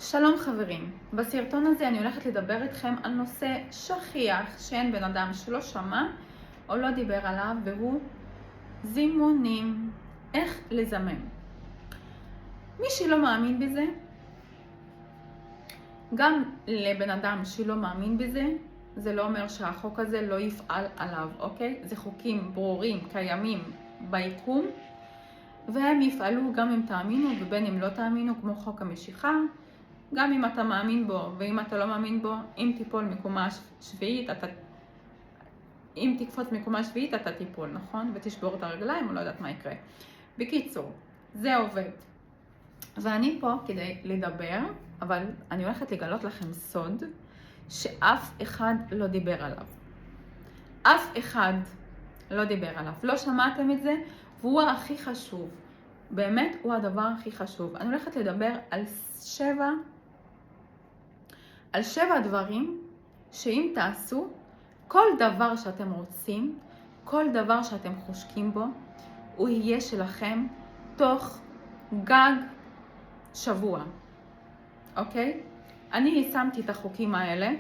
שלום חברים, בסרטון הזה אני הולכת לדבר איתכם על נושא שכיח שאין בן אדם שלא שמע או לא דיבר עליו, והוא זימונים. איך לזמן. מי שלא מאמין בזה, גם לבן אדם שלא מאמין בזה, זה לא אומר שהחוק הזה לא יפעל עליו, אוקיי? זה חוקים ברורים, קיימים ביקום, והם יפעלו גם אם תאמינו ובין אם לא תאמינו, כמו חוק המשיכה. גם אם אתה מאמין בו ואם אתה לא מאמין בו, אם תיפול מקומה שביעית, אם תקפוץ מקומה שביעית אתה תיפול, נכון? ותשבור את הרגליים או לא יודעת מה יקרה. בקיצור, זה עובד. ואני פה כדי לדבר, אבל אני הולכת לגלות לכם סוד שאף אחד לא דיבר עליו. אף אחד לא דיבר עליו. לא שמעתם את זה, והוא הכי חשוב. באמת הוא הדבר הכי חשוב. אני הולכת לדבר על שבע דברים שאם תעשו, כל דבר שאתם רוצים, כל דבר שאתם חושקים בו, הוא יהיה שלכם תוך גג שבוע. אוקיי? אני שמתי את החוקים האלה,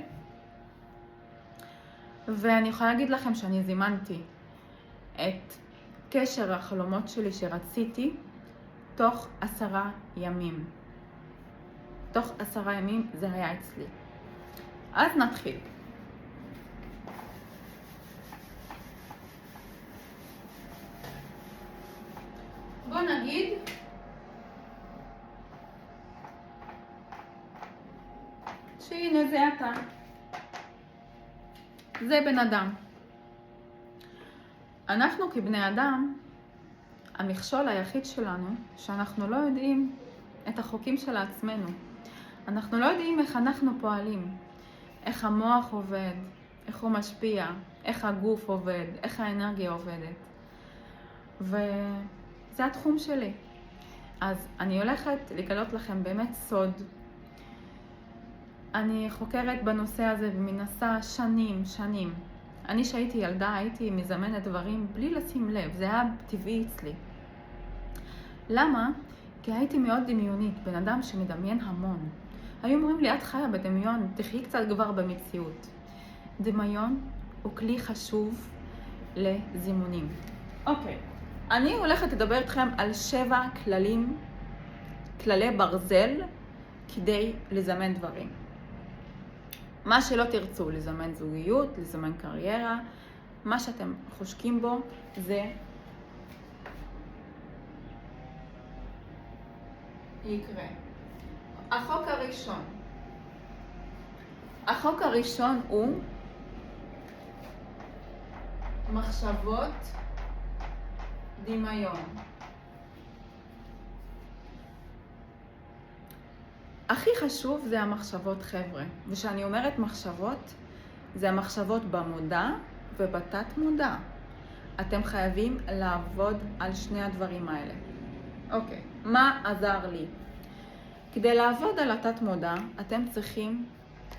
ואני יכולה להגיד לכם שאני זימנתי את קשר החלומות שלי שרציתי תוך 10 ימים. תוך 10 ימים זה היה אצלי. אז נתחיל. בוא נגיד שהנה זה אתה. זה בן אדם. אנחנו כבני אדם, המכשול היחיד שלנו, שאנחנו לא יודעים את החוקים של עצמנו. אנחנו לא יודעים איך אנחנו פועלים, איך המוח עובד, איך הוא משפיע, איך הגוף עובד, איך האנרגיה עובדת. וזה התחום שלי. אז אני הולכת לגלות לכם באמת סוד. אני חוקרת בנושא הזה ומנסה שנים. אני שהייתי ילדה הייתי מזמנת דברים בלי לשים לב, זה היה טבעי אצלי. למה? כי הייתי מאוד דמיונית, בן אדם שמדמיין המון. היו אומרים לי, את חיה בדמיון, תחי קצת כבר במציאות. דמיון הוא כלי חשוב לזימונים. אוקיי, אני הולכת לדבר איתכם על 7 כללי ברזל כדי לזמן דברים. מה שלא תרצו, לזמן זוגיות, לזמן קריירה, מה שאתם חושקים בו זה יקרה. החוק הראשון הוא מחשבות דמיון. הכי חשוב זה המחשבות, חבר'ה. ושאני אומרת מחשבות, זה המחשבות במודע ובתת מודע. אתם חייבים לעבוד על שני הדברים האלה. אוקיי, מה עזר לי? כדי לעבוד על התת מודע, אתם צריכים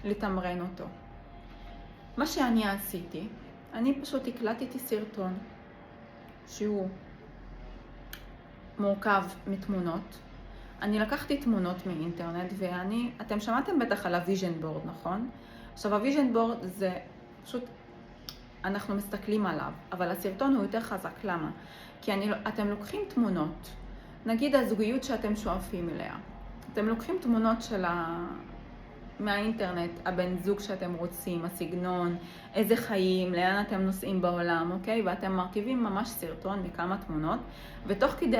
לתמרן אותו. מה שאני עשיתי, אני פשוט הקלטתי סרטון שהוא מורכב מתמונות. אני לקחתי תמונות מאינטרנט אתם שמעתם בטח על הוויז'ן בורד, נכון? עכשיו הוויז'ן בורד זה פשוט, אנחנו מסתכלים עליו, אבל הסרטון הוא יותר חזק. למה? כי אתם לוקחים תמונות, נגיד הזוגיות שאתם שואפים אליה. אתם לוקחים תמונות מהאינטרנט, הבן זוג שאתם רוצים, הסגנון, איזה חיים, לאן אתם נוסעים בעולם, אוקיי? ואתם מרכיבים ממש סרטון מכמה תמונות, ותוך כדי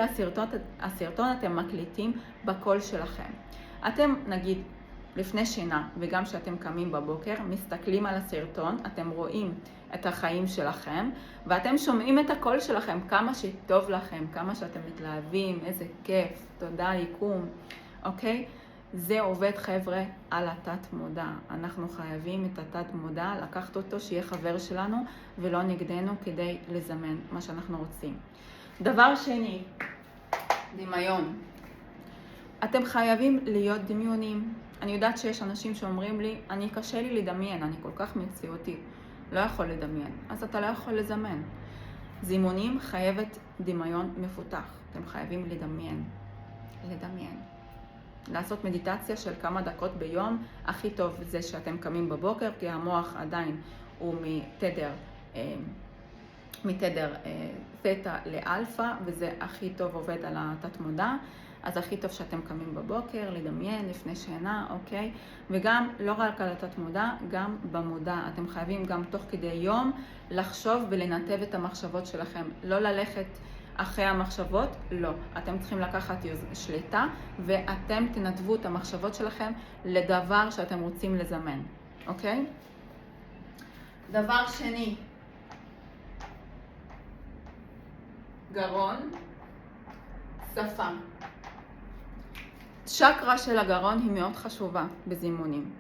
הסרטון אתם מקליטים בקול שלכם. אתם נגיד לפני שינה וגם שאתם קמים בבוקר, מסתכלים על הסרטון, אתם רואים את החיים שלכם, ואתם שומעים את הקול שלכם, כמה שטוב לכם, כמה שאתם מתלהבים, איזה כיף, תודה, יקום, אוקיי? זה עובד, חבר'ה, על התת מודע. אנחנו חייבים את התת מודע, לקחת אותו שיהיה חבר שלנו ולא נגדנו, כדי לזמן מה שאנחנו רוצים. דבר שני, דמיון. אתם חייבים להיות דמיונים. אני יודעת שיש אנשים שאומרים לי, קשה לי לדמיין, אני כל כך מציאותי, לא יכול לדמיין. אז אתה לא יכול לזמן. זימונים חייבת דמיון מפותח. אתם חייבים לדמיין. לעשות מדיטציה של כמה דקות ביום. הכי טוב זה שאתם קמים בבוקר, כי המוח עדיין הוא מתדר תטא לאלפא, וזה הכי טוב עובד על התת מודע. אז הכי טוב שאתם קמים בבוקר, לדמיין לפני שינה, אוקיי? וגם לא רק על התת מודע, גם במודע. אתם חייבים גם תוך כדי יום לחשוב ולנתב את המחשבות שלכם. לא ללכת אחרי המחשבות, לא. אתם צריכים לקחת שליטה, ואתם תנתבו את המחשבות שלכם לדבר שאתם רוצים לזמן, אוקיי? דבר שני, גרון, שפה. צ'קרה של הגרון היא מאוד חשובה בזימונים.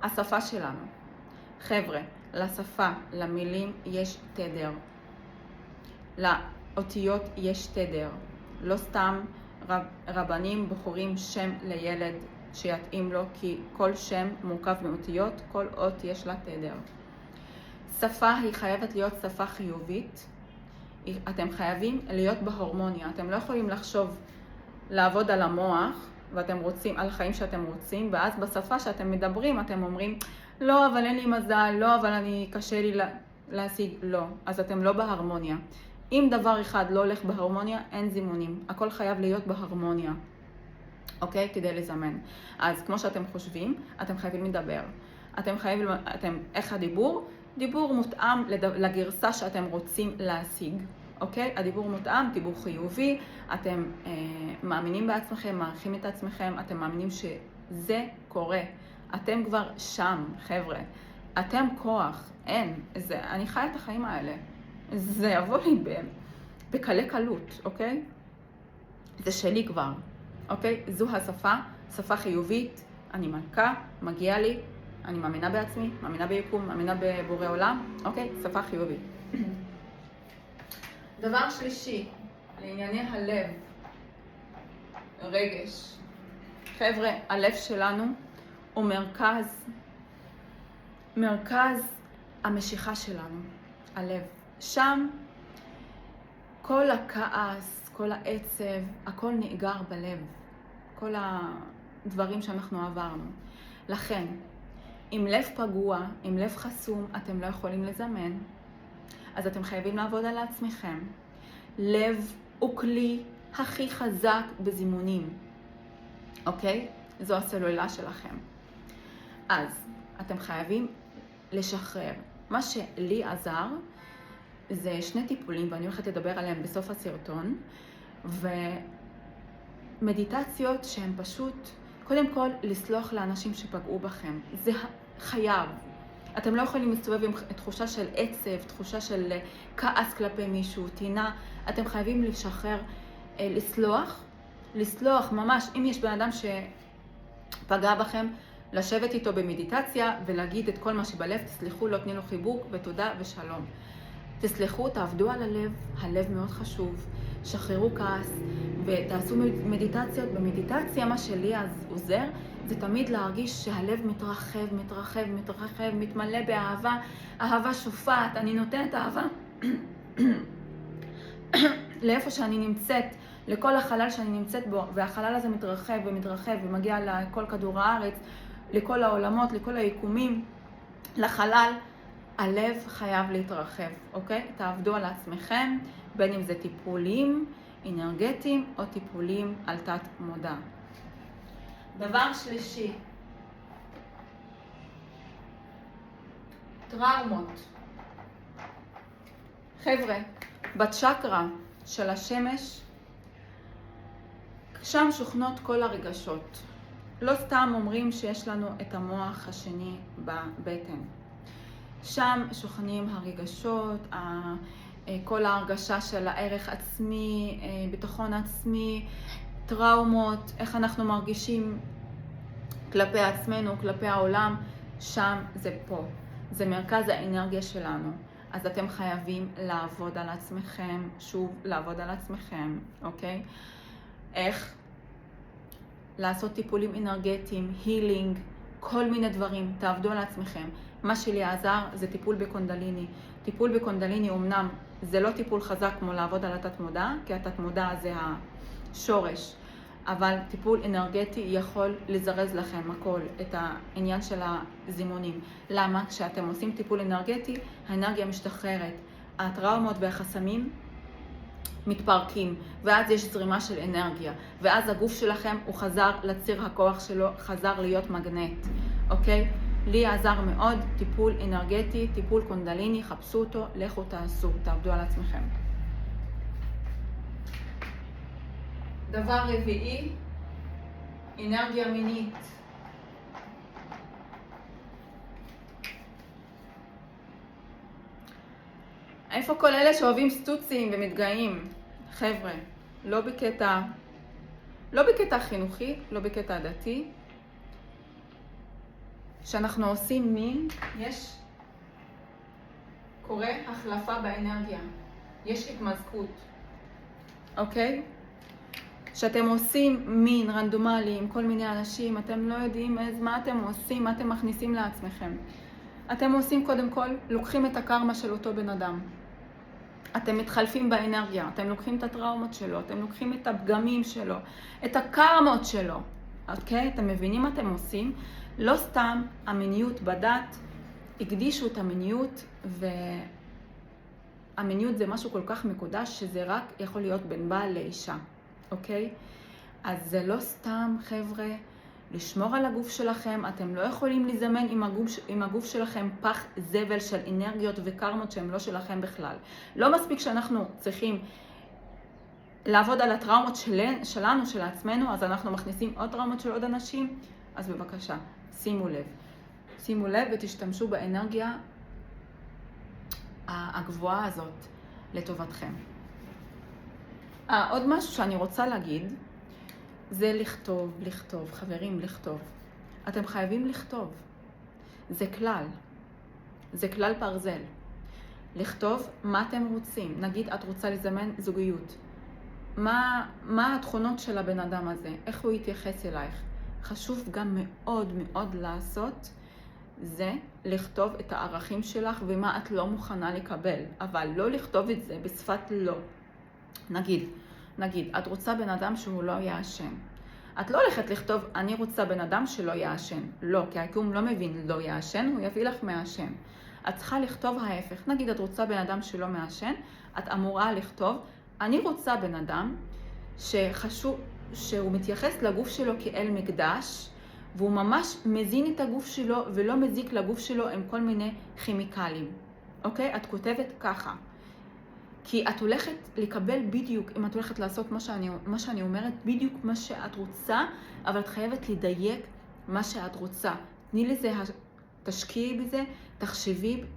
השפה שלנו. חבר'ה, לשפה, למילים יש תדר. לאותיות יש תדר. לא סתם רבנים בוחרים שם לילד שיתאים לו, כי כל שם מורכב מאותיות, כל אות יש לה תדר. שפה היא חייבת להיות שפה חיובית. אתם חייבים להיות בהרמוניה. אתם לא יכולים לעבוד על המוח, ואתם רוצים, על החיים שאתם רוצים, ואז בשפה שאתם מדברים, אתם אומרים, לא, אבל אין לי מזל, לא, אבל קשה לי להשיג, לא. אז אתם לא בהרמוניה. אם דבר אחד לא הולך בהרמוניה, אין זימונים. הכל חייב להיות בהרמוניה, אוקיי? כדי לזמן. אז כמו שאתם חושבים, אתם חייבים לדבר. איך הדיבור? דיבור מותאם לגרסה שאתם רוצים להשיג. אוקיי? הדיבור מותאם, דיבור חיובי, אתם מאמינים בעצמכם, מעריכים את עצמכם, אתם מאמינים שזה קורה. אתם כבר שם, חבר'ה. אתם כוח, אין. אני חיה את החיים האלה. זה יבוא לי בקלי קלות, אוקיי? זה שלי כבר, אוקיי? זו השפה, שפה חיובית, אני מלכה, מגיע לי, אני מאמינה בעצמי, מאמינה ביקום, מאמינה בבורא עולם, אוקיי? שפה חיובית. דבר שלישי, לענייני הלב, רגש. חבר'ה, הלב שלנו הוא מרכז המשיכה שלנו, הלב. שם כל הכעס, כל העצב, הכל נאגר בלב. כל הדברים שאנחנו עברנו. לכן, עם לב פגוע, עם לב חסום, אתם לא יכולים לזמן. אז אתם חייבים לעבוד על עצמכם. לב הוא כלי הכי חזק בזימונים. אוקיי? זו הסלולה שלכם. אז אתם חייבים לשחרר. מה שלי עזר זה שני טיפולים, ואני הולכת לדבר עליהם בסוף הסרטון, ומדיטציות שהן פשוט, קודם כל, לסלוח לאנשים שפגעו בכם. זה חייב. אתם לא יכולים להסתובב עם תחושה של עצב, תחושה של כעס כלפי מישהו, טינה. אתם חייבים לשחרר, לסלוח ממש. אם יש בן אדם שפגע בכם, לשבת איתו במדיטציה ולהגיד את כל מה שבלב, תסלחו לו, תני לו חיבוק ותודה ושלום. תסלחו, תעבדו על הלב, הלב מאוד חשוב, שחררו כעס ותעשו מדיטציות. במדיטציה מה שלי אז עוזר, זה תמיד להרגיש שהלב מתרחב, מתרחב, מתרחב, מתמלא באהבה, אהבה שופעת, אני נותנת אהבה לאיפה שאני נמצאת, לכל החלל שאני נמצאת בו, והחלל הזה מתרחב ומתרחב ומגיע לכל כדור הארץ, לכל העולמות, לכל היקומים, לחלל. הלב חייב להתרחב, אוקיי? תעבדו על עצמכם, בין אם זה טיפולים אנרגטיים או טיפולים על תת מודע. דבר שלישי, טראומות. חבר'ה, בצ'קרה של השמש, שם שוכנות כל הרגשות. לא סתם אומרים שיש לנו את המוח השני בבטן. שם שוכנים הרגשות, כל ההרגשה של הערך עצמי, ביטחון עצמי, טראומות, איך אנחנו מרגישים כלפי עצמנו, כלפי העולם, שם זה פה. זה מרכז האנרגיה שלנו. אז אתם חייבים לעבוד על עצמכם, שוב לעבוד על עצמכם, אוקיי? איך? לעשות טיפולים אנרגטיים, הילינג, כל מיני דברים, תעבדו על עצמכם. מה שלי עזר זה טיפול בקונדליני. טיפול בקונדליני אומנם זה לא טיפול חזק כמו לעבוד על התת מודע, כי התת מודע זה השורש. אבל טיפול אנרגטי יכול לזרז לכם הכל, את העניין של הזימונים. למה? כשאתם עושים טיפול אנרגטי, האנרגיה משתחררת, הטראומות והחסמים מתפרקים, ואז יש זרימה של אנרגיה, ואז הגוף שלכם הוא חזר לציר הכוח שלו, חזר להיות מגנט, אוקיי? לי עזר מאוד טיפול אנרגטי, טיפול קונדליני, חפשו אותו, לכו תעשו, תעבדו על עצמכם. דבר רביעי, אנרגיה מינית. איפה כל אלה שאוהבים סטוצים ומתגאים? חבר'ה, לא בקטע חינוכי, לא בקטע דתי. כשאנחנו עושים מין, קורה החלפה באנרגיה. יש התמזגות. אוקיי? כשאתם עושים מין רנדומלי עם כל מיני אנשים, אתם לא יודעים מה אתם עושים, מה אתם מכניסים לעצמכם. אתם עושים קודם כל, לוקחים את הקרמה של אותו בן אדם. אתם מתחלפים באנרגיה, אתם לוקחים את הטראומות שלו, אתם לוקחים את הפגמים שלו, את הקרמות שלו. אוקיי? אתם מבינים מה אתם עושים? לא סתם המיניות בדת, הקדישו את המיניות, והמיניות זה משהו כל כך מקודש שזה רק יכול להיות בין בעל לאישה. אוקיי? אז זה לא סתם, חבר'ה, לשמור על הגוף שלכם. אתם לא יכולים לזמן עם הגוף שלכם פח זבל של אנרגיות וקרמות שהם לא שלכם בכלל. לא מספיק שאנחנו צריכים לעבוד על הטראומות שלנו, של עצמנו, אז אנחנו מכניסים עוד טראומות של עוד אנשים. אז בבקשה, שימו לב. שימו לב ותשתמשו באנרגיה הגבוהה הזאת לטובתכם. עוד משהו שאני רוצה להגיד, זה לכתוב, חברים, לכתוב. אתם חייבים לכתוב. זה כלל ברזל. לכתוב מה אתם רוצים. נגיד, את רוצה לזמן זוגיות. מה התכונות של הבן אדם הזה? איך הוא יתייחס אלייך? חשוב גם מאוד מאוד לעשות, זה לכתוב את הערכים שלך ומה את לא מוכנה לקבל. אבל לא לכתוב את זה בשפת לא. נגיד, את רוצה בן אדם שהוא לא יעשן. את לא הולכת לכתוב, אני רוצה בן אדם שלא יעשן. לא, כי היקום לא מבין לא יעשן, הוא יביא לך מעשן. את צריכה לכתוב ההפך. נגיד, את רוצה בן אדם שלא מעשן, את אמורה לכתוב, אני רוצה בן אדם שהוא מתייחס לגוף שלו כאל מקדש, והוא ממש מזין את הגוף שלו ולא מזיק לגוף שלו עם כל מיני כימיקלים. אוקיי? את כותבת ככה. כי את הולכת לקבל בדיוק, אם את הולכת לעשות מה שאני אומרת, בדיוק מה שאת רוצה, אבל את חייבת לדייק מה שאת רוצה. תני לזה, תשקיעי בזה,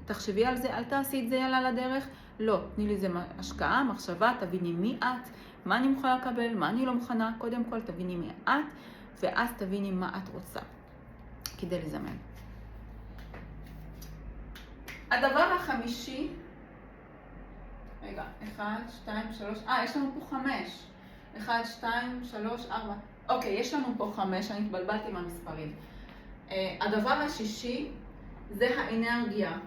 תחשבי על זה, אל תעשי את זה יאללה לדרך. לא, תני לזה השקעה, מחשבה, תביני מי את, מה אני מוכנה לקבל, מה אני לא מוכנה. קודם כל תביני מי את, ואז תביני מה את רוצה, כדי לזמן. הדבר החמישי, רגע, 1, 2, 3, יש לנו פה 5. 1, 2, 3, 4. אוקיי, יש לנו פה 5, אני התבלבלתי עם המספרים. הדבר השישי זה האנרגיה.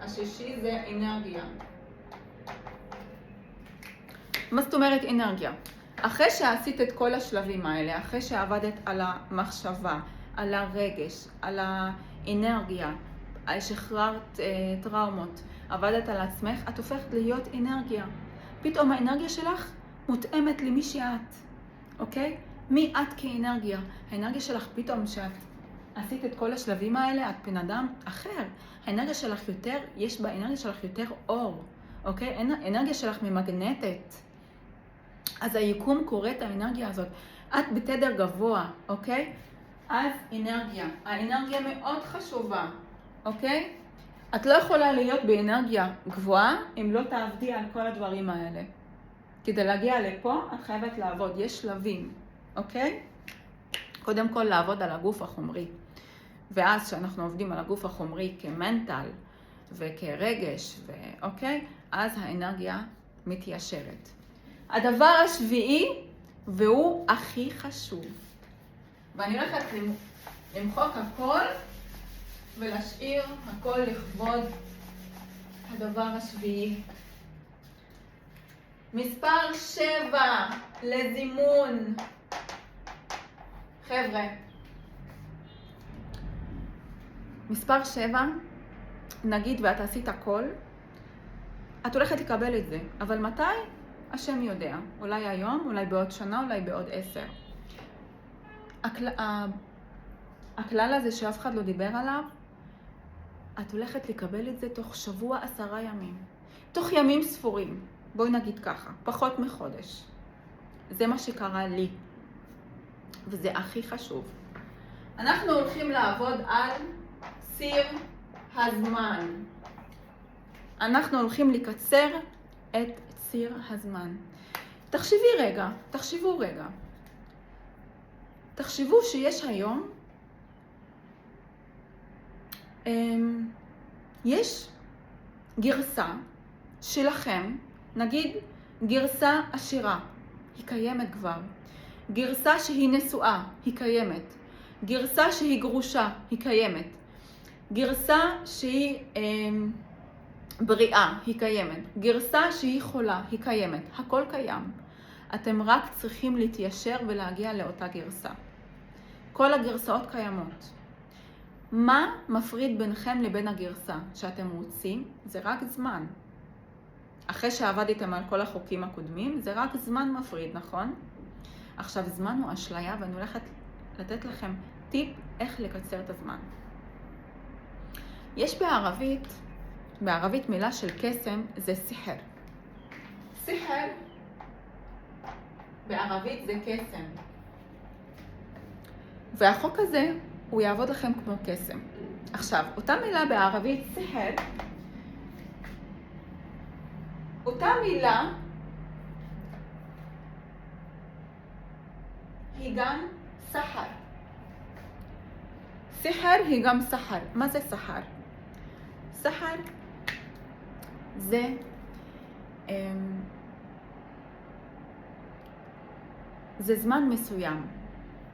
השישי זה אנרגיה. מה זאת אומרת אנרגיה? אחרי שעשית את כל השלבים האלה, אחרי שעבדת על המחשבה, על הרגש, על האנרגיה, שחררת טראומות, עבדת על עצמך, את הופכת להיות אנרגיה. פתאום האנרגיה שלך מותאמת למי שאת, אוקיי? מי את כאנרגיה? האנרגיה שלך פתאום שאת עשית את כל השלבים האלה, את בן אדם אחר. האנרגיה שלך יותר, יש באנרגיה שלך יותר אור, אוקיי? האנרגיה שלך ממגנטת. אז היקום קורא את האנרגיה הזאת. את בתדר גבוה, אוקיי? אז אנרגיה. האנרגיה מאוד חשובה. אוקיי? את לא יכולה להיות באנרגיה גבוהה אם לא תעבדי על כל הדברים האלה. כדי להגיע לפה, את חייבת לעבוד. יש שלבים, אוקיי? קודם כל לעבוד על הגוף החומרי. ואז כשאנחנו עובדים על הגוף החומרי כמנטל וכרגש, אוקיי? אז האנרגיה מתיישרת. הדבר השביעי, והוא הכי חשוב. ואני הולכת למחוק הכל, ולהשאיר הכל לכבוד הדבר השביעי. מספר 7 לזימון. חבר'ה, מספר 7, נגיד ואת עשית הכל, את הולכת לקבל את זה, אבל מתי? השם יודע. אולי היום, אולי בעוד שנה, אולי בעוד 10. הכלל הזה שאף אחד לא דיבר עליו, את הולכת לקבל את זה תוך שבוע 10 ימים. תוך ימים ספורים. בואי נגיד ככה, פחות מחודש. זה מה שקרה לי. וזה הכי חשוב. אנחנו הולכים לעבוד על ציר הזמן. אנחנו הולכים לקצר את ציר הזמן. תחשבו רגע. תחשבו שיש היום, יש גרסה שלכם, נגיד גרסה עשירה, היא קיימת כבר. גרסה שהיא נשואה, היא קיימת. גרסה שהיא גרושה, היא קיימת. גרסה שהיא בריאה, היא קיימת. גרסה שהיא חולה, היא קיימת. הכל קיים. אתם רק צריכים להתיישר ולהגיע לאותה גרסה. כל הגרסאות קיימות. מה מפריד ביניכם לבין הגרסה שאתם רוצים? זה רק זמן. אחרי שעבדתם על כל החוקים הקודמים, זה רק זמן מפריד, נכון? עכשיו, זמן הוא אשליה, ואני הולכת לתת לכם טיפ איך לקצר את הזמן. יש בערבית מילה של קסם, זה סיחר. סיחר בערבית זה קסם. והחוק הזה, הוא יעבוד לכם כמו קסם. עכשיו, אותה מילה בערבית, סיחר, אותה מילה היא גם סחר. סיחר היא גם סחר. מה זה סחר? סחר זה זמן מסוים,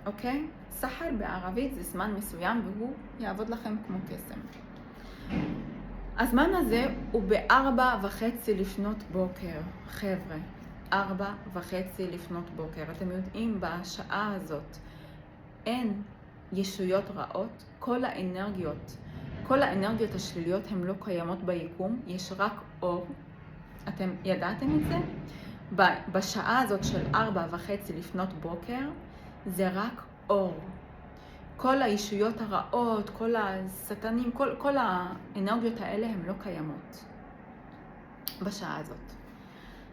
אוקיי? סחר בערבית זה זמן מסוים והוא יעבוד לכם כמו קסם. הזמן הזה הוא ב4:30 לפנות בוקר, חבר'ה. 4:30 לפנות בוקר. אתם יודעים, בשעה הזאת אין ישויות רעות, כל האנרגיות השליליות הן לא קיימות ביקום, יש רק אור. אתם ידעתם את זה? בשעה הזאת של 4:30 לפנות בוקר, זה רק אור. כל הישויות הרעות, כל השטנים, כל האנרגיות האלה הן לא קיימות בשעה הזאת.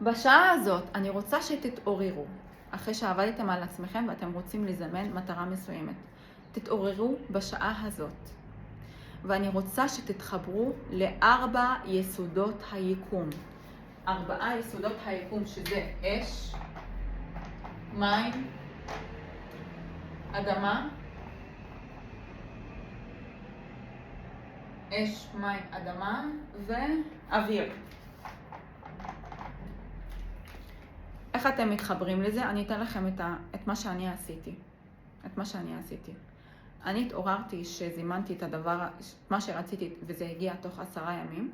בשעה הזאת אני רוצה שתתעוררו, אחרי שעבדתם על עצמכם ואתם רוצים לזמן מטרה מסוימת. תתעוררו בשעה הזאת. ואני רוצה שתתחברו ל4 יסודות היקום. 4 יסודות היקום שזה אש, מים, אדמה, אש, מים, אדמה ואוויר. איך אתם מתחברים לזה? אני אתן לכם את מה שאני עשיתי. אני התעוררתי שזימנתי את הדבר, מה שרציתי, וזה הגיע תוך 10 ימים.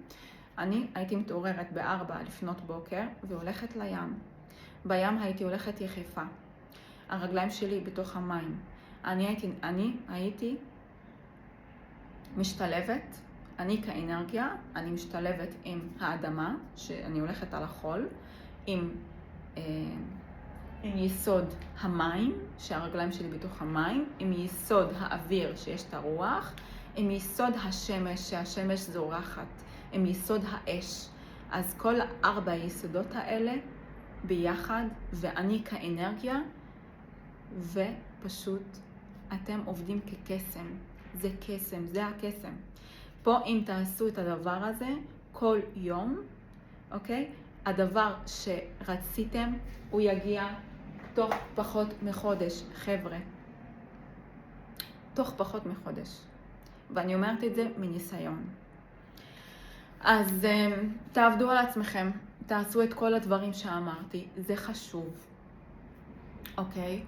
אני הייתי מתעוררת 4 לפנות בוקר והולכת לים. בים הייתי הולכת יחפה. הרגליים שלי בתוך המים. אני הייתי משתלבת, אני כאנרגיה, אני משתלבת עם האדמה, שאני הולכת על החול, עם יסוד המים, שהרגליים שלי בתוך המים, עם יסוד האוויר שיש את הרוח, עם יסוד השמש, שהשמש זורחת, עם יסוד האש. אז כל 4 היסודות האלה ביחד, ואני כאנרגיה, ופשוט אתם עובדים כקסם. זה קסם, זה הקסם. פה אם תעשו את הדבר הזה כל יום, אוקיי? הדבר שרציתם הוא יגיע תוך פחות מחודש, חבר'ה. תוך פחות מחודש. ואני אומרת את זה מניסיון. אז תעבדו על עצמכם, תעשו את כל הדברים שאמרתי, זה חשוב. אוקיי?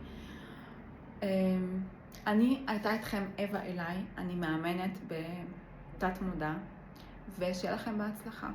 הייתה איתכם אווה אליי, אני מאמנת בתת מודע, ושיהיה לכם בהצלחה.